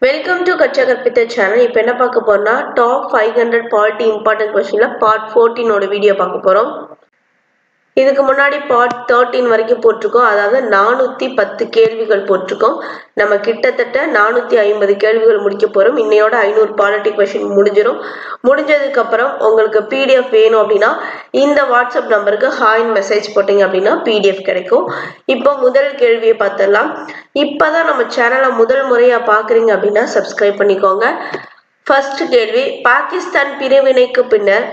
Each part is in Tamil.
வெல்கம் டு கச்சா கற்பித்த சேனல். இப்போ என்ன பார்க்க போறோம்னா டாப் 500 பாலிட்டி இம்பார்ட்டன்ட் கொஸ்டின்ல பார்ட் 14 வீடியோ பார்க்க போறோம். இதுக்கு முன்னாடி பார்ட் 13 வரைக்கும் போட்டிருக்கோம். அதாவது 410 கேள்விகள் போட்டிருக்கோம். நம்ம கிட்டத்தட்ட 450 கேள்விகள் முடிக்க போறோம். இன்னையோட 500 பாலிட்டி கொஸ்டின் முடிஞ்சதுக்கு அப்புறம் உங்களுக்கு பிடிஎஃப் வேணும் அப்படின்னா இந்த வாட்ஸ்அப் நம்பருக்கு ஹாய்னு மெசேஜ் போட்டீங்க அப்படின்னா பிடிஎஃப் கிடைக்கும். இப்போ முதல் கேள்வியை பார்த்துடலாம். இப்பதான் நம்ம சேனலை முதல் முறையா பாக்குறீங்க அப்படின்னா சப்ஸ்கிரைப் பண்ணிக்கோங்க. ஃபர்ஸ்ட் கேள்வி, பாகிஸ்தான் பிரிவினைக்கு பின்னர்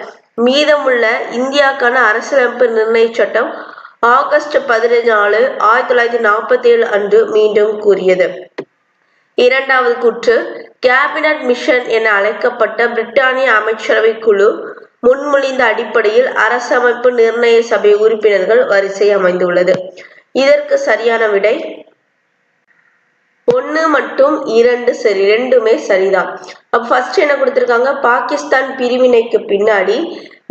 மீதமுள்ள இந்தியாக்கான அரசியலமைப்பு நிர்ணய சட்டம் ஆகஸ்ட் 14, 1947 அன்று மீண்டும் கூறியது. இரண்டாவது கூற்று, கேபினட் மிஷன் என அழைக்கப்பட்ட பிரிட்டானிய அமைச்சரவை குழு முன்மொழிந்த அடிப்படையில் அரசமைப்பு நிர்ணய சபை உறுப்பினர்கள் வரிசை அமைந்துள்ளது. இதற்கு சரியான விடை 1 மற்றும் 2 சரி, ரெண்டுமே சரிதான். அப்ப ஃபர்ஸ்ட் என்ன கொடுத்திருக்காங்க, பாகிஸ்தான் பிரிவினைக்கு பின்னாடி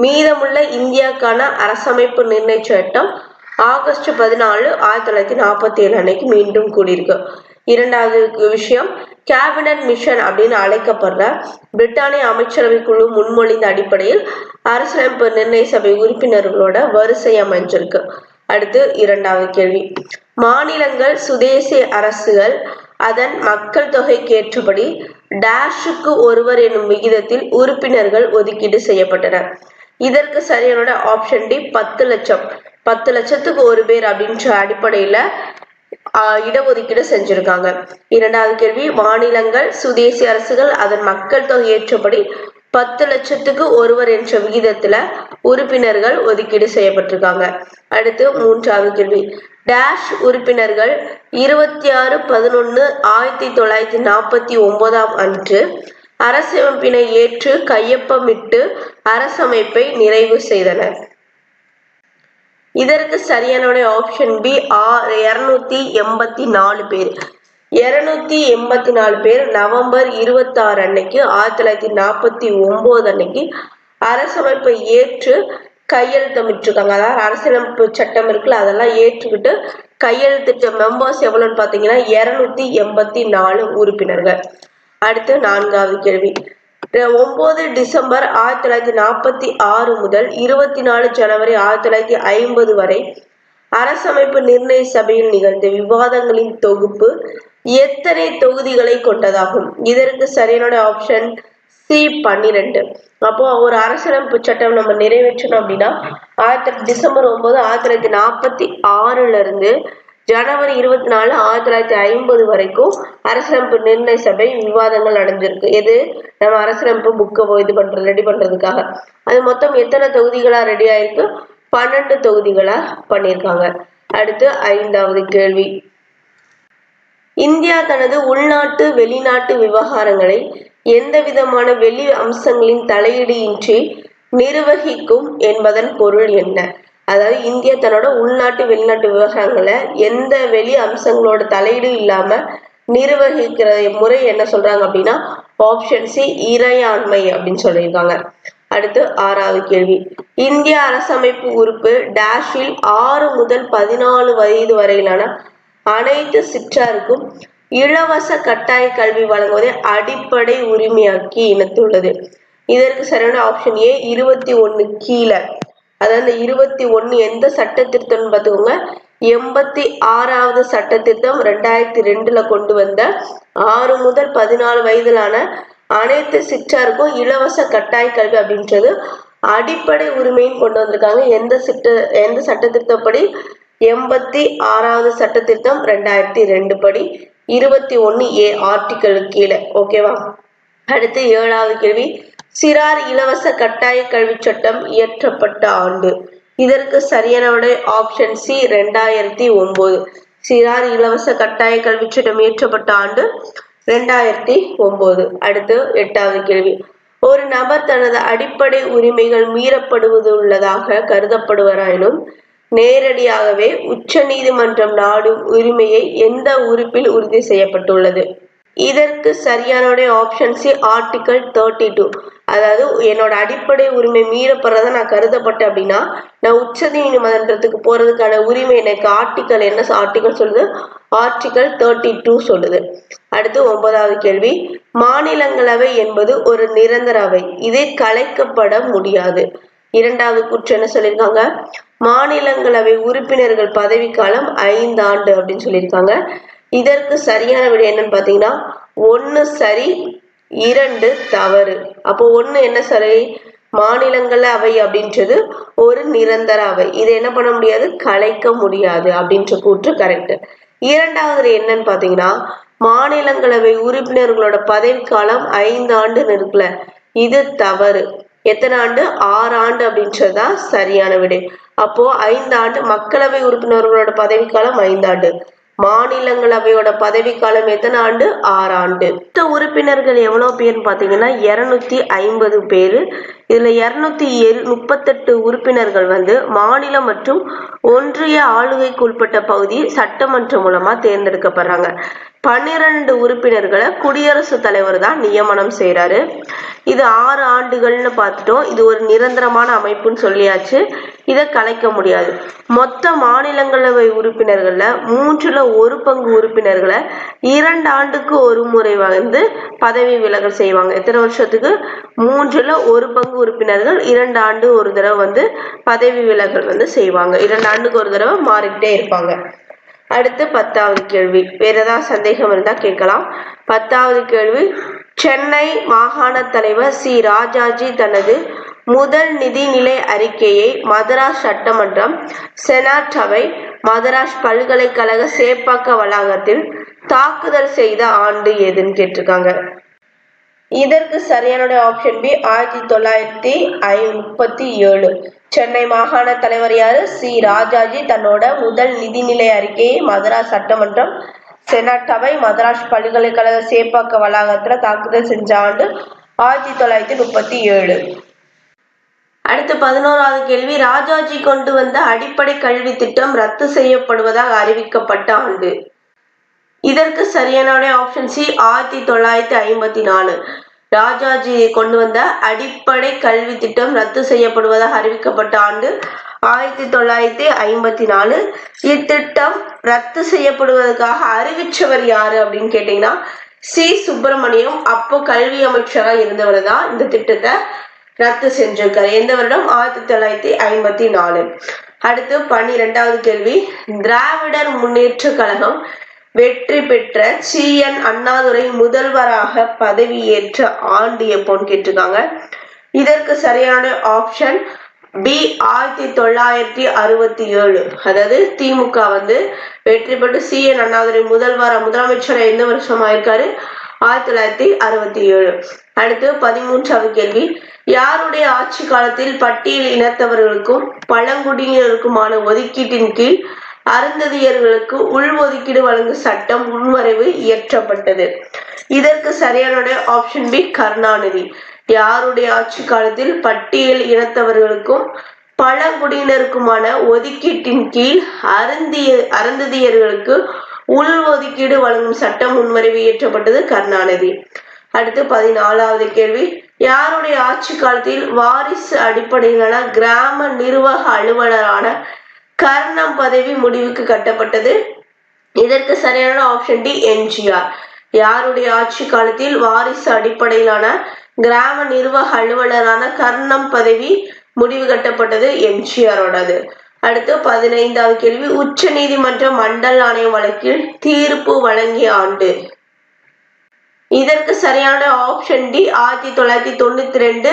மீதமுள்ள இந்தியாக்கான அரசமைப்பு நிர்ணய சட்டம் ஆகஸ்ட் 14, 1947 அன்னைக்கு மீண்டும் கூடியிருக்கு. இரண்டாவது விஷயம், கேபினட் மிஷன் அப்படின்னு அழைக்கப்படுற பிரிட்டானிய அமைச்சரவை குழு முன்மொழிந்த அடிப்படையில் அரசியலமைப்பு நிர்ணய சபை உறுப்பினர்களோட வரிசை அமைஞ்சிருக்கு. அடுத்து இரண்டாவது கேள்வி, மாநிலங்கள் சுதேசி அரசுகள் அதன் மக்கள் தொகைக்கு ஏற்றபடி டேஷுக்கு ஒருவர் என்னும் விகிதத்தில் உறுப்பினர்கள் ஒதுக்கீடு செய்யப்பட்டனர். இதற்கு சரியான ஆப்ஷன் டி 10 லட்சம். 10 லட்சத்துக்கு ஒரு பேர் அப்படின்ற அடிப்படையில இடஒதுக்கீடு செஞ்சிருக்காங்க. இரண்டாவது கேள்வி, மாநிலங்கள் சுதேசி அரசுகள் அதன் மக்கள் தொகை ஏற்றபடி 10 லட்சத்துக்கு ஒருவர் என்ற விகிதத்துல உறுப்பினர்கள் ஒதுக்கீடு செய்யப்பட்டிருக்காங்க. அடுத்து மூன்றாவது கேள்வி, டேஷ் உறுப்பினர்கள் 26/11/1949 அன்று அரசமைப்பினை ஏற்று கையொப்பமிட்டு அரசமைப்பை நிறைவு செய்தனர். இதற்கு சரியான ஆப்ஷன் பி 284 பேர். 284 பேர் நவம்பர் 26 அன்னைக்கு 1949 அன்னைக்கு அரசமைப்பை ஏற்று கையெழுத்தமிட்டிருக்காங்க. அதாவது அரசியலமைப்பு சட்டம் இருக்குல்ல, அதெல்லாம் ஏற்றுக்கிட்டு கையெழுத்திட்ட மெம்பர்ஸ் எவ்வளவுன்னு பாத்தீங்கன்னா 284 உறுப்பினர்கள். அடுத்து நான்காவது கேள்வி, 9 டிசம்பர் 1946 முதல் 24 ஜனவரி 1950 வரை அரசமைப்பு நிர்ணய சபையில் நிகழ்ந்த விவாதங்களின் தொகுப்பு எத்தனை தொகுதிகளை கொண்டதாகும்? இதற்கு சரியான ஆப்ஷன் சி 12. அப்போ ஒரு அரசியலமைப்பு சட்டம் நம்ம நிறைவேற்றணும் அப்படின்னா டிசம்பர் 9, 1946 இருந்து ஜனவரி 24, 1950 வரைக்கும் அரசியலமைப்பு நிர்ணய சபை விவாதங்கள் நடந்திருக்கு. எது நம்ம அரசியலமைப்பு புக்கை ரெடி பண்றதுக்காக. அது மொத்தம் எத்தனை தொகுதிகளா ரெடி ஆயிருக்கு? 12 தொகுதிகளா பண்ணியிருக்காங்க. அடுத்து ஐந்தாவது கேள்வி, இந்தியா தனது உள்நாட்டு வெளிநாட்டு விவகாரங்களை எந்த விதமான வெளி அம்சங்களின் தலையீடு இன்றி நிர்வகிக்கும் என்பதன் பொருள் என்ன? அதாவது இந்தியா தன்னோட உள்நாட்டு வெளிநாட்டு விவகாரங்களை எந்த வெளி அம்சங்களோட தலையீடு இல்லாம நிர்வகிக்கிற முறை என்ன சொல்றாங்க அப்படின்னா ஆப்ஷன் சி இறையாண்மை அப்படின்னு சொல்லியிருக்காங்க. அடுத்து ஆறாவது கேள்வி, இந்திய அரசமைப்பு உறுப்பு டேஷில் 6 முதல் 14 வயது வரையிலான அனைத்து சிற்றாருக்கும் இலவச கட்டாய கல்வி வழங்குவதை அடிப்படை உரிமையாக்கி இணைத்துள்ளது. இதற்கு சரியான ஆப்ஷன் ஏ 21 கீழே. அதாவது 21 எந்த சட்ட திருத்தம் பார்த்துக்கோங்க, 86வது சட்ட திருத்தம் 2002 கொண்டு வந்த 6 முதல் 14 வயதிலான அனைத்து சிற்றாருக்கும் இலவச கட்டாய கல்வி அப்படின்றது அடிப்படை உரிமையும் கொண்டு வந்திருக்காங்க. எந்த சட்ட திருத்தப்படி? 86வது சட்ட திருத்தம் 2002 படி 21A ஆர்டிக்கல் கீழே. ஓகேவா? அடுத்து ஏழாவது கேள்வி, சிறார் இலவச கட்டாய கல்வி சட்டம் இயற்றப்பட்ட ஆண்டு. இதற்கு சரியான ஆப்ஷன் சி 2009. சிறார் இலவச கட்டாய கல்வி சட்டம் இயற்றப்பட்ட ஆண்டு 2009. அடுத்து எட்டாவது கேள்வி, ஒரு நபர் தனது அடிப்படை உரிமைகள் மீறப்படுவதுள்ளதாக கருதப்படுவராயினும் நேரடியாகவே உச்ச நீதிமன்றம் நாடும் உரிமையை எந்த உறுப்பில் உறுதி செய்யப்பட்டுள்ளது? இதற்கு சரியான ஆப்ஷன் சி ஆர்டிகல் 32. அதாவது என்னோட அடிப்படை உரிமை மீறப்படுறத நான் கருதப்பட்டேன் அப்படின்னா நான் உச்ச நீதிமன்றத்துக்கு போறதுக்கான உரிமை எனக்கு ஆர்டிக்கல் என்ன ஆர்டிக்கல் சொல்லுது, ஆர்டிக்கல் 32 சொல்லுது. அடுத்து 9வது கேள்வி, மாநிலங்களவை என்பது ஒரு நிரந்தர அவை, இதை கலைக்கப்பட முடியாது. 2வது கூற்று என்ன சொல்லியிருக்காங்க, மாநிலங்களவை உறுப்பினர்கள் பதவிக்காலம் 5 ஆண்டு அப்படின்னு சொல்லியிருக்காங்க. இதற்கு சரியான விடை என்னன்னு பாத்தீங்கன்னா 1 சரி 2 தவறு. அப்போ 1 என்ன சரி, மாநிலங்களவை அப்படின்றது ஒரு நிரந்தர அவை, இதை என்ன பண்ண முடியாது, கலைக்க முடியாது அப்படின்ற கூற்று கரெக்ட். 2வது என்னன்னு பாத்தீங்கன்னா மாநிலங்களவை உறுப்பினர்களோட பதவிக்காலம் 5 ஆண்டுன்னு இருக்குல்ல, இது தவறு. எத்தனை ஆண்டு, 6 ஆண்டு அப்படின்றதுதான் சரியான விடை. அப்போ 5 ஆண்டு மக்களவை உறுப்பினர்களோட பதவிக்காலம் 5 ஆண்டு, மாநிலங்களவையோட பதவிக்காலம் எத்தனை ஆண்டு, 6 ஆண்டு. மொத்த உறுப்பினர்கள் எவ்வளவு பேர்னு பாத்தீங்கன்னா 250 பேரு. இதுல 238 உறுப்பினர்கள் மாநில மற்றும் ஒன்றிய ஆளுகைக்கு உட்பட்ட பகுதி சட்டமன்றம் மூலமா தேர்ந்தெடுக்கப்படுறாங்க. 12 உறுப்பினர்களை குடியரசுத் தலைவர் தான் நியமனம் செய்யறாரு. இது 6 ஆண்டுகள்னு பார்த்துட்டோம். இது ஒரு நிரந்தரமான அமைப்புன்னு சொல்லியாச்சு, இதை கலைக்க முடியாது. மொத்த மாநிலங்களவை உறுப்பினர்கள்ல 1/3 உறுப்பினர்களை 2 ஆண்டுக்கு ஒரு முறை பதவி விலகல் செய்வாங்க. எத்தனை வருஷத்துக்கு, 1/3 உறுப்பினர்கள் 2 ஆண்டு ஒரு தடவை பதவி விலகல் செய்வாங்க. 2 ஆண்டுக்கு ஒரு தடவை மாறிக்கிட்டே இருப்பாங்க. அடுத்து 10வது கேள்வி, வேற ஏதாவது சந்தேகம் இருந்தா கேட்கலாம். 10வது கேள்வி, சென்னை மாகாண தலைவர் சி ராஜாஜி தனது முதல் நிதிநிலை அறிக்கையை மதராஸ் சட்டமன்றம், செனட் அவை, மதராஸ் பல்கலைக்கழக சேப்பாக்க வளாகத்தில் தாக்குதல் செய்த ஆண்டு எதுன்னு கேட்டிருக்காங்க. இதற்கு சரியான ஆப்ஷன் பி 1937. சென்னை மாகாண தலைவர் யாரு, சி ராஜாஜி தன்னோட முதல் நிதிநிலை அறிக்கையை மதராஸ் சட்டமன்றம், செனட் அவை, மதராஸ் பல்கலைக்கழக சேப்பாக்க வளாகத்துல தாக்குதல் செஞ்ச ஆண்டு 1937. அடுத்து 11வது கேள்வி, ராஜாஜி கொண்டு வந்த அடிப்படை கல்வி திட்டம் ரத்து செய்யப்படுவதாக அறிவிக்கப்பட்ட ஆண்டு. இதற்கு சரியான ஆப்ஷன் சி 1954. ராஜாஜி கொண்டு வந்த அடிப்படை கல்வி திட்டம் ரத்து செய்யப்படுவதாக அறிவிக்கப்பட்ட ஆண்டு 1954. இத்திட்டம் ரத்து செய்யப்படுவதற்காக அறிவிச்சவர் யாரு அப்படின்னு கேட்டீங்கன்னா சி சுப்பிரமணியம். அப்போ கல்வி அமைச்சரா இருந்தவர் தான் இந்த திட்டத்தை ரத்து செஞ்சிருக்காரு. எந்த வருடம், 1954. அடுத்து 12வது கேள்வி, திராவிடர் முன்னேற்ற கழகம் வெற்றி பெற்ற சி.என். அண்ணாதுரை முதல்வராக பதவியேற்ற ஆண்டு எப்போன்னு கேட்டிருக்காங்க. இதற்கு சரியான ஆப்ஷன் பி 1967. அதாவது திமுக வெற்றி பெற்று சி.என். அண்ணாதுரை முதலமைச்சர் எந்த வருஷம் ஆயிருக்காரு, 1967. அடுத்து 13வது கேள்வி, யாருடைய ஆட்சி காலத்தில் பட்டியல் இனத்தவர்களுக்கும் பழங்குடியினருக்குமான ஒதுக்கீட்டின் கீழ் அருந்ததியர்களுக்கு உள்ஒதுக்கீடு வழங்கும் சட்டம் முன்வரைவு இயற்றப்பட்டது? இதற்கு சரியான ஆப்ஷன் பி கருணாநிதி. யாருடைய ஆட்சி காலத்தில் பட்டியல் இனத்தவர்களுக்கும் பழங்குடியினருக்குமான ஒதுக்கீட்டின் கீழ் அருந்ததியர்களுக்கு உள்ஒதுக்கீடு வழங்கும் சட்டம் முன்வரைவு இயற்றப்பட்டது? கருணாநிதி. அடுத்து 14வது கேள்வி, யாருடைய ஆட்சி காலத்தில் வாரிசு அடிப்படையிலான கிராம நிர்வாக அலுவலரான கர்ணம் பதவி முடிவுக்கு கட்டப்பட்டது? இதற்கு சரியான ஆப்ஷன் டி எம்ஜிஆர். யாருடைய ஆட்சி காலத்தில் வாரிசு அடிப்படையிலான கிராம நிர்வாக அலுவலரான கர்ணம் பதவி முடிவு கட்டப்பட்டது? எம்ஜிஆரோடது. அடுத்து 15வது கேள்வி, உச்ச நீதிமன்ற மண்டல் ஆணைய வழக்கில் தீர்ப்பு வழங்கிய ஆண்டு? இதற்கு சரியான ஆப்ஷன் டி 1992.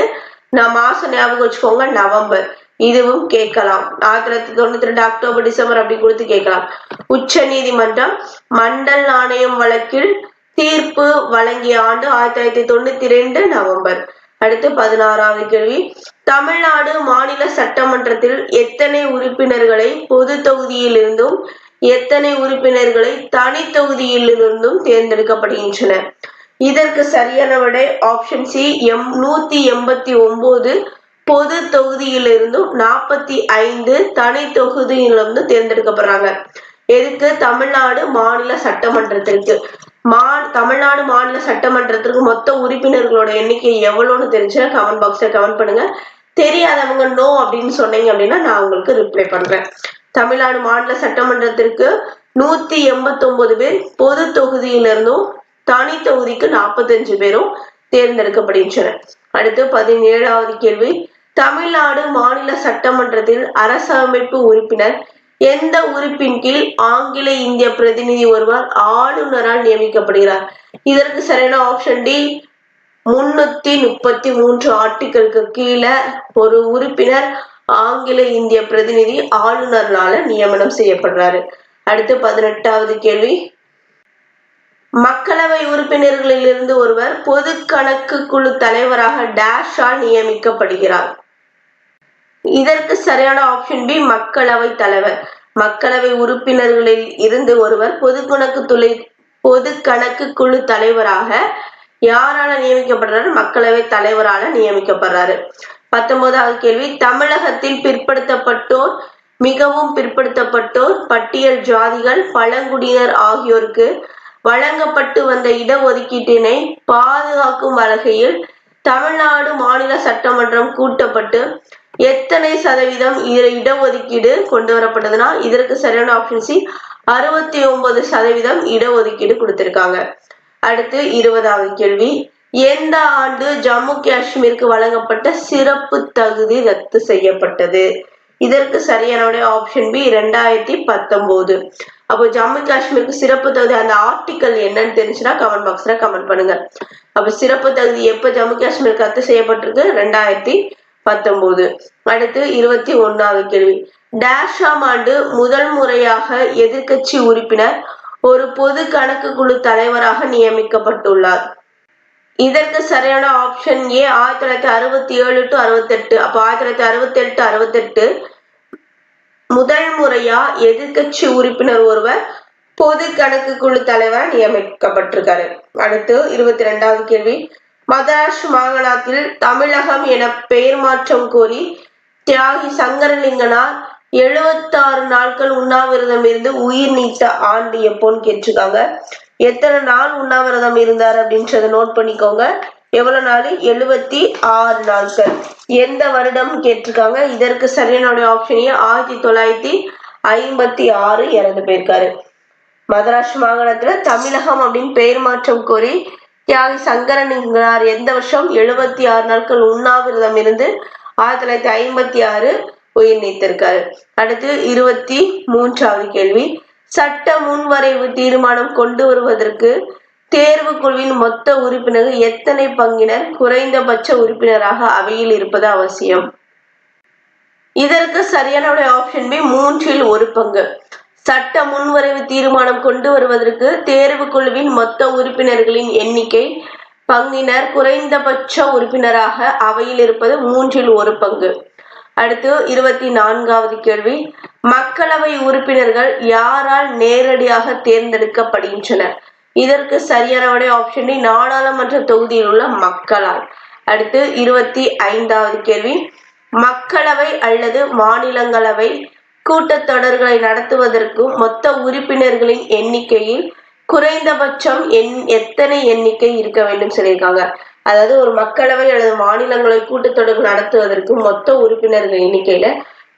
நான் மாசம் ஞாபகம் வச்சுக்கோங்க, நவம்பர். இதுவும் கேட்கலாம், 1992 அக்டோபர் டிசம்பர் அப்படி கொடுத்து கேட்கலாம். உச்ச நீதிமன்றம் மண்டல் ஆணையம் வழக்கில் தீர்ப்பு வழங்கிய ஆண்டு 1992 நவம்பர். அடுத்து 16வது கேள்வி, தமிழ்நாடு மாநில சட்டமன்றத்தில் எத்தனை உறுப்பினர்களை பொது தொகுதியிலிருந்தும் எத்தனை உறுப்பினர்களை தனி தொகுதியிலிருந்தும் தேர்ந்தெடுக்கப்படுகின்றன? இதற்கு சரியான விடை ஆப்ஷன் சி 189 பொது தொகுதியிலிருந்தும் 45 தனி தொகுதியிலிருந்து தேர்ந்தெடுக்கப்படுறாங்க. எதுக்கு? தமிழ்நாடு மாநில சட்டமன்றத்திற்கு. தமிழ்நாடு மாநில சட்டமன்றத்திற்கு மொத்த உறுப்பினர்களோட எண்ணிக்கை எவ்வளவுன்னு தெரிஞ்சா கமெண்ட் பாக்ஸ்ல கமெண்ட் பண்ணுங்க. தெரியாதவங்க நோ அப்படின்னு சொன்னீங்க அப்படின்னா நான் உங்களுக்கு ரிப்ளை பண்றேன். தமிழ்நாடு மாநில சட்டமன்றத்திற்கு 189 பேர் பொது தொகுதியிலிருந்தும் தனி தொகுதிக்கு 45 பேரும் தேர்ந்தெடுக்கப்படுகின்றனர். அடுத்து 17வது கேள்வி, தமிழ்நாடு மாநில சட்டமன்றத்தில் அரசமைப்பு உறுப்பினர் எந்த உறுப்பின் கீழ் ஆங்கில இந்திய பிரதிநிதி ஒருவர் ஆளுநரால் நியமிக்கப்படுகிறார்? இதற்கு சரியான ஆப்ஷன் டி. 333 ஆர்டிகிளுக்கு கீழே ஒரு உறுப்பினர் ஆங்கில இந்திய பிரதிநிதி ஆளுநர்னால நியமனம் செய்யப்படுறாரு. அடுத்து 18வது கேள்வி, மக்களவை உறுப்பினர்களிலிருந்து ஒருவர் பொது கணக்கு குழு தலைவராக டேஷால் நியமிக்கப்படுகிறார். இதற்கு சரியான ஆப்ஷன் பி. மக்களவை தலைவர். மக்களவை உறுப்பினர்களில் இருந்து ஒருவர் பொது கணக்கு குழு தலைவராக யாரால நியமிக்கப்படுறாரு? மக்களவை தலைவரால நியமிக்கப்படுறாரு. 19வது கேள்வி, தமிழகத்தில் பிற்படுத்தப்பட்டோர், மிகவும் பிற்படுத்தப்பட்டோர், பட்டியல் ஜாதிகள், பழங்குடியினர் ஆகியோருக்கு வழங்கப்பட்டு வந்த இடஒதுக்கீட்டினை பாதுகாக்கும் வகையில் தமிழ்நாடு மாநில சட்டமன்றம் கூட்டப்பட்டு எத்தனை சதவீதம் இடஒதுக்கீடு கொண்டு வரப்பட்டதுன்னா இதற்கு சரியான ஆப்ஷன் சி. 69% இடஒதுக்கீடு கொடுத்திருக்காங்க. அடுத்து 20வது கேள்வி, எந்த ஆண்டு ஜம்மு காஷ்மீருக்கு வழங்கப்பட்ட சிறப்பு தகுதி ரத்து செய்யப்பட்டது? இதற்கு சரியான ஆப்ஷன் பி. 2019. அப்போ ஜம்மு காஷ்மீருக்கு சிறப்பு தகுதி அந்த ஆர்டிக்கல் என்னன்னு தெரிஞ்சுன்னா கமெண்ட் பாக்ஸ்ல கமெண்ட் பண்ணுங்க. அப்ப சிறப்பு தகுதி எப்ப ஜம்மு காஷ்மீருக்கு ரத்து செய்யப்பட்டிருக்கு? 2019. அடுத்து 21வது கேள்வி, டேஷாம் ஆண்டு முதல் முறையாக எதிர்கட்சி உறுப்பினர் ஒரு பொது கணக்கு குழு தலைவராக நியமிக்கப்பட்டுள்ளார். இதற்கு சரியான ஆப்ஷன் ஏ. 1967 to 68. அப்ப 1967 68 முதல் முறையா எதிர்கட்சி உறுப்பினர் ஒருவர் பொது கணக்கு குழு தலைவர் நியமிக்கப்பட்டிருக்காரு. அடுத்து 22வது கேள்வி, மதராஸ் மாகாணத்தில் தமிழகம் என பெயர் மாற்றம் கோரி தியாகி சங்கரலிங்கனார் 76 நாட்கள் உண்ணாவிரதம் இருந்து உயிர் நீத்த ஆண்டு எப்போன்னு கேட்டிருக்காங்க. எத்தனை நாள் உண்ணாவிரதம் இருந்தார் அப்படின்றத நோட் பண்ணிக்கோங்க. எவ்வளவு நாள்? 76 நாட்கள். எந்த வருடம் கேட்டிருக்காங்க? இதற்கு சரியான ஆப்ஷன் 1956 இறந்து போயிருக்காரு. மதராஸ் மாகாணத்துல தமிழகம் அப்படின்னு பெயர் மாற்றம் கோரி தியாகி சங்கரலிங்கனார் எந்த வருஷம்? 76 நாட்கள் உண்ணாவிரதம் இருந்து 1956 உயிர் நீத்திருக்காரு. அடுத்து 23வது கேள்வி, சட்ட முன்வரைவு தீர்மானம் கொண்டு வருவதற்கு தேர்வு குழுவின் மொத்த உறுப்பினர்கள் எத்தனை பங்கினர் குறைந்தபட்ச உறுப்பினராக அவையில் இருப்பது அவசியம்? இதற்கு சரியான ஆப்ஷன் பி. 1/3 பங்கு. சட்ட முன்வரைவு தீர்மானம் கொண்டு வருவதற்கு தேர்வு குழுவின் மொத்த உறுப்பினர்களின் எண்ணிக்கை பங்கினர் குறைந்தபட்ச உறுப்பினராக அவையில் இருப்பது 1/3 பங்கு. அடுத்து 24வது கேள்வி, மக்களவை உறுப்பினர்கள் யாரால் நேரடியாக தேர்ந்தெடுக்கப்படுகின்றனர்? இதற்கு சரியான ஆப்ஷன் டி. நாடாளுமன்ற தொகுதியில் உள்ள மக்களால். அடுத்து 25வது கேள்வி, மக்களவை அல்லது மாநிலங்களவை கூட்டத்தொடர்களை நடத்துவதற்கு மொத்த உறுப்பினர்களின் எண்ணிக்கையில் குறைந்தபட்சம் எத்தனை எண்ணிக்கை இருக்க வேண்டும் சொல்லியிருக்காங்க. அதாவது ஒரு மக்களவை அல்லது மாநிலங்களவை கூட்டத்தொடர்கள் நடத்துவதற்கு மொத்த உறுப்பினர்கள் எண்ணிக்கையில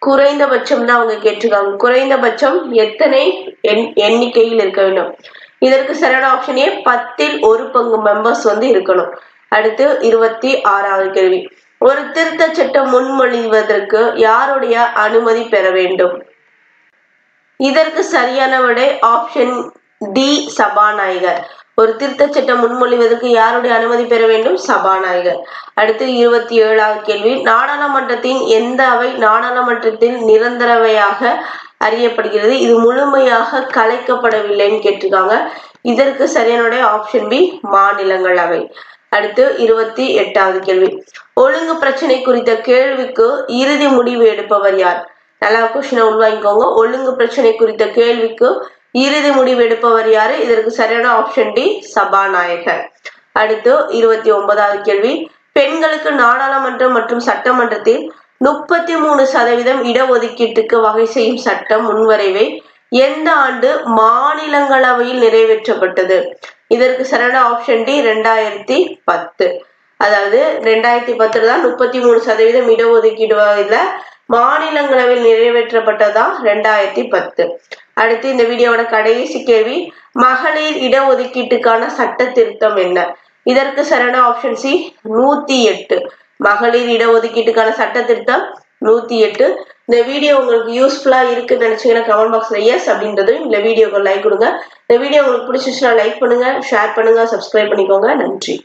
குறைந்தபட்சம் தான் அவங்க கேட்டிருக்காங்க. குறைந்தபட்சம் எத்தனை எண்ணிக்கையில் இருக்க வேண்டும்? இதற்கு சரியான ஆப்ஷன் ஏ. 10/1 பங்கு மெம்பர்ஸ் இருக்கணும். அடுத்து 26வது கேள்வி, ஒரு திருத்த சட்டம் முன்மொழிவதற்கு யாருடைய அனுமதி பெற வேண்டும்? இதற்கு சரியான விடை ஆப்ஷன் டி. சபாநாயகர். ஒரு திருத்த சட்டம் முன்மொழிவதற்கு யாருடைய அனுமதி பெற வேண்டும்? சபாநாயகர். அடுத்து 27வது கேள்வி, நாடாளுமன்றத்தின் எந்த அவை நாடாளுமன்றத்தில் நிரந்தரவையாக அறியப்படுகிறது? இது முழுமையாக கலைக்கப்படவில்லைன்னு கேட்டிருக்காங்க. இதற்கு சரியான ஆப்ஷன் பி. மாநிலங்களவை. அடுத்து 28வது கேள்வி, ஒழுங்கு பிரச்சனை குறித்த கேள்விக்கு இறுதி முடிவு எடுப்பவர் யார்? நல்லா கொஸ்டினை உள்வாங்கிக்கோங்க. ஒழுங்கு பிரச்சனை குறித்த கேள்விக்கு இறுதி முடிவு எடுப்பவர் யாரு? இதற்கு சரியான ஆப்ஷன் டி. சபாநாயகர். அடுத்து 29வது கேள்வி, பெண்களுக்கு நாடாளுமன்றம் மற்றும் சட்டமன்றத்தில் 33% இடஒதுக்கீட்டுக்கு வகை செய்யும் சட்டம் முன்வரைவை எந்த ஆண்டு மாநிலங்களவையில் நிறைவேற்றப்பட்டது? இதற்கு சரியான ஆப்ஷன் டி 2010. அதாவது 2010 தான் 33% இடஒதுக்கீடு வகையில மாநிலங்களவையில் நிறைவேற்றப்பட்டதா 2010. அடுத்து இந்த வீடியோவோட கடைசி கேள்வி, மகளிர் இடஒதுக்கீட்டுக்கான சட்ட திருத்தம் என்ன? இதற்கு சரியான ஆப்ஷன் சி 108. மகளிர் இடஒதுக்கீட்டுக்கான சட்ட திருத்தம் 108. இந்த வீடியோ உங்களுக்கு யூஸ்ஃபுல்லா இருக்குன்னு நினைச்சீங்கன்னா கமெண்ட் பாக்ஸ்ல எஸ் அப்படின்றதும், இந்த வீடியோக்கு லைக் கொடுங்க. இந்த வீடியோ உங்களுக்கு பிடிச்சிச்சுன்னா லைக் பண்ணுங்க, ஷேர் பண்ணுங்க, சப்ஸ்கிரைப் பண்ணிக்கோங்க. நன்றி.